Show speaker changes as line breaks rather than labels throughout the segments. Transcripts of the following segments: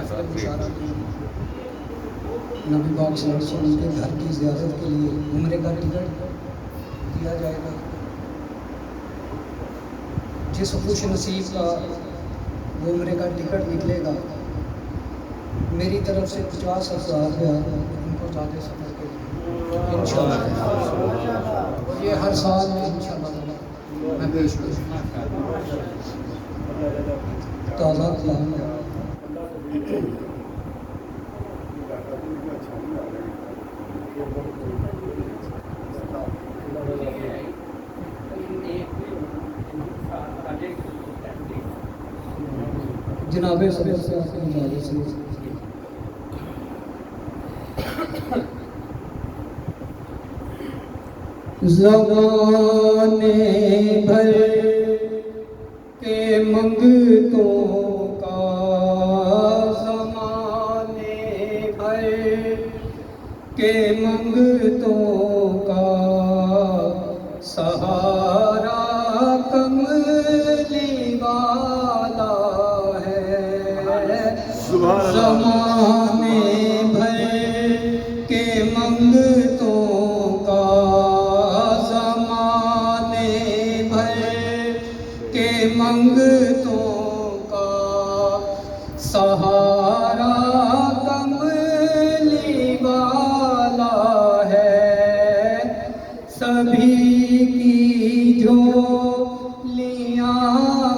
بشارت دی نبی پاک صلی اللہ علیہ وسلم کے گھر کی زیارت کے لیے عمرے کا ٹکٹ دیا جائے گا. جس خوش نصیب کا وہ عمرے کا ٹکٹ نکلے گا میری طرف سے 50,000 ان کو زیادہ سفر کے لیے انشاءاللہ. یہ ہر سال میں انشاءاللہ میں پیش کروں تازہ کلام. جناب صدر سے آپ کی اجازت سے زمانے بھر کے منگتوں کا زمانے بھر کے منگتوں کا سہارا کملی والا ہے. زمانے بھر کے منگتوں کا زمانے بھر کے منگتوں کا سہارا کملی والا ہے. سبھی کی جھولیاں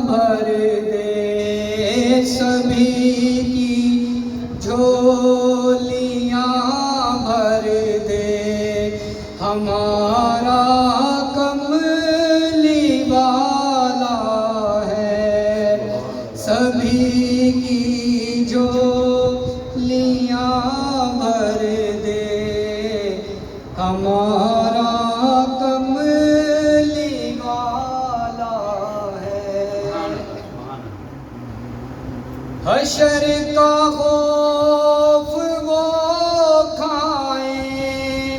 بھر دے سبھی کی جھولیاں بھر دے ہمارا کملی والا ہے. سبھی کی جھولیاں بھر دے ہمارا کملی والا ہے. حشر کا خوف وہ کھائیں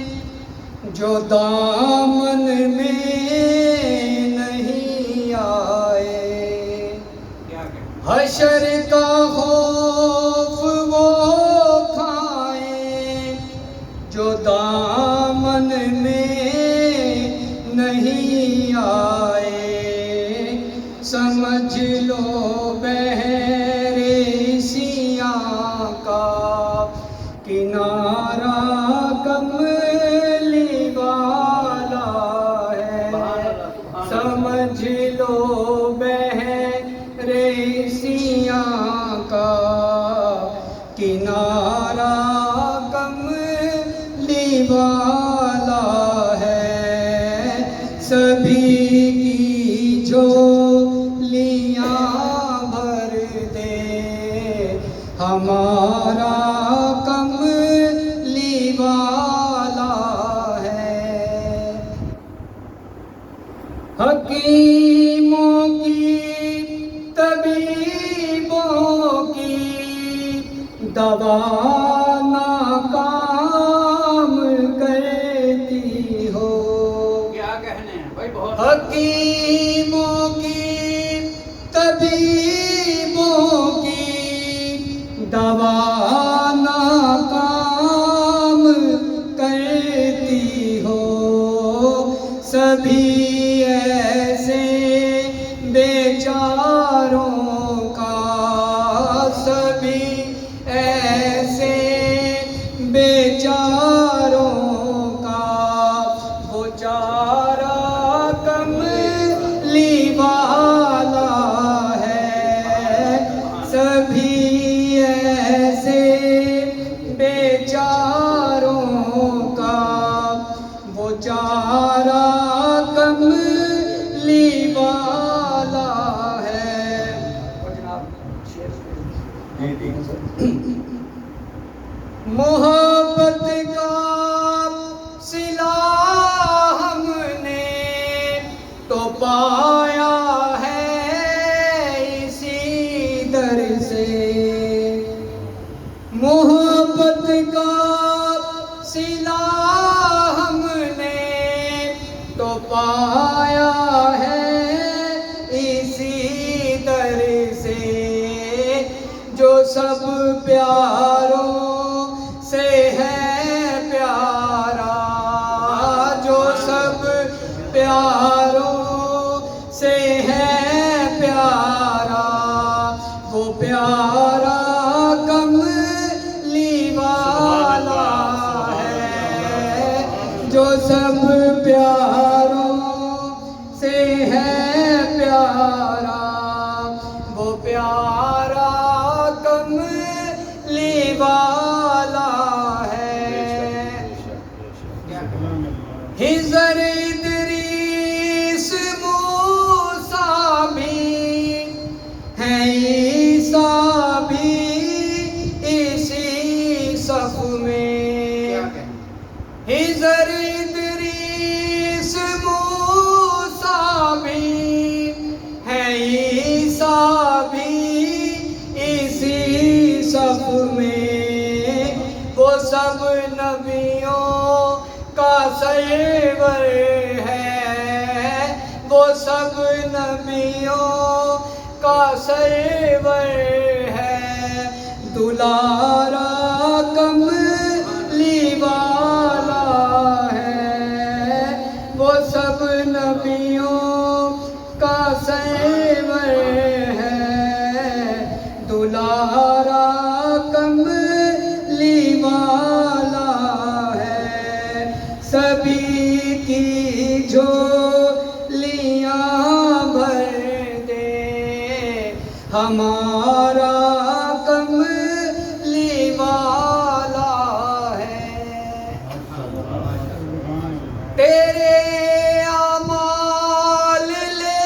جو دامن میں نہیں آئے. حشر کا خوف وہ کھائیں جو دامن میں نہیں آئے. سمجھ لو بحر سیاہ کا کنارہ کملی والا ہے. سمجھ لو بحر سیاہ کا کنارہ کملی والا ہے. سبھی کی جھولیاں بھر دے ہمارا کملی والا ہے. حکیموں کی طبیبوں کی دوا ناکام کرتی ہو.
کیا کہنے ہیں بھائی بہت.
حکیموں کی طبیبوں کی دوا ناکام کرتی ہو. سبھی ایسے بیچاروں کا سبھی ایسے بیچاروں کا وہ چارہ کملی والا ہے. سبھی ایسے بیچاروں کا وہ چارہ کملی والا ہے. محبت کا صلہ ہم نے تو پایا ہے اسی در سے. محبت کا صلہ ہم نے تو پایا ہے اسی در سے. جو سب پیاروں سے ہے پیارا، جو سب پیاروں سے ہے پیارا، وہ پیارا کملی والا ہے، جو سب پیاروں سے ہے پیارا، وہ پیارا کملی والا ہے۔ ہزر ادریس موسیٰ بھی ہیں، عیسیٰ بھی اسی صف میں، ہزر ادریس موسیٰ بھی ہیں، عیسیٰ بھی اسی صف میں، وہ سب نبیوں کا سرور ہے، وہ سب نبیوں کا سرور ہے، دلارا کملی والا ہے، وہ سب نبیوں کا سرور ہے، دلارا کملی والا ہے، سبھی کی جھولیاں بھر دے، ہمارا کملی والا ہے۔ تیرے اعمال لے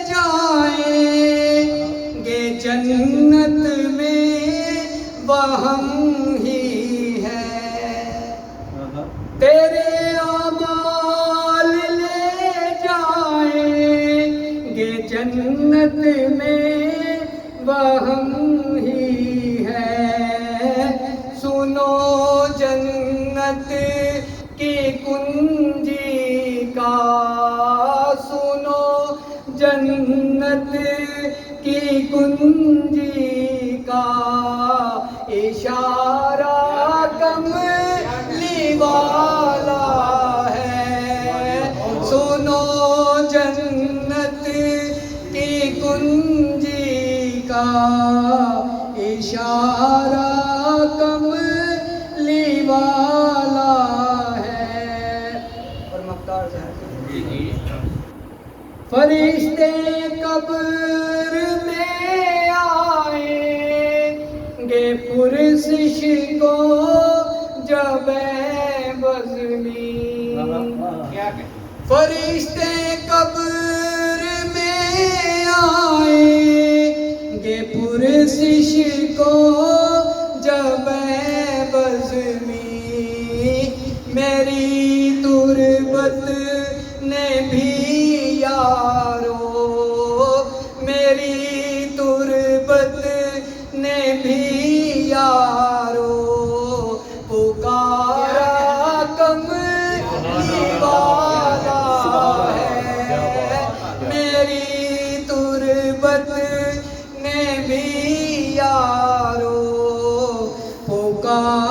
جائیں گے جنت میں، وہم ہی ہے، تیرے اعمال لے جائیں گے جنت میں، وہم ہی ہے، سنو جنت کی کنجی کا، سنو جنت کی کنجی کا اشارہ کملی والا ہے، سنو جنت کی کنجی کا اشارہ کملی والا ہے۔ اور مختار فرشتے قبر میں آئیں گے پرسش کو جب بزمی، فرشتے قبر میں آئیں گے پرسش کو جب بزمی، میری تربت نے بھی یارو، میری تربت نے بھی یارو پکارا کملی والا ہے، میری تربت نے بھی یارو پکارا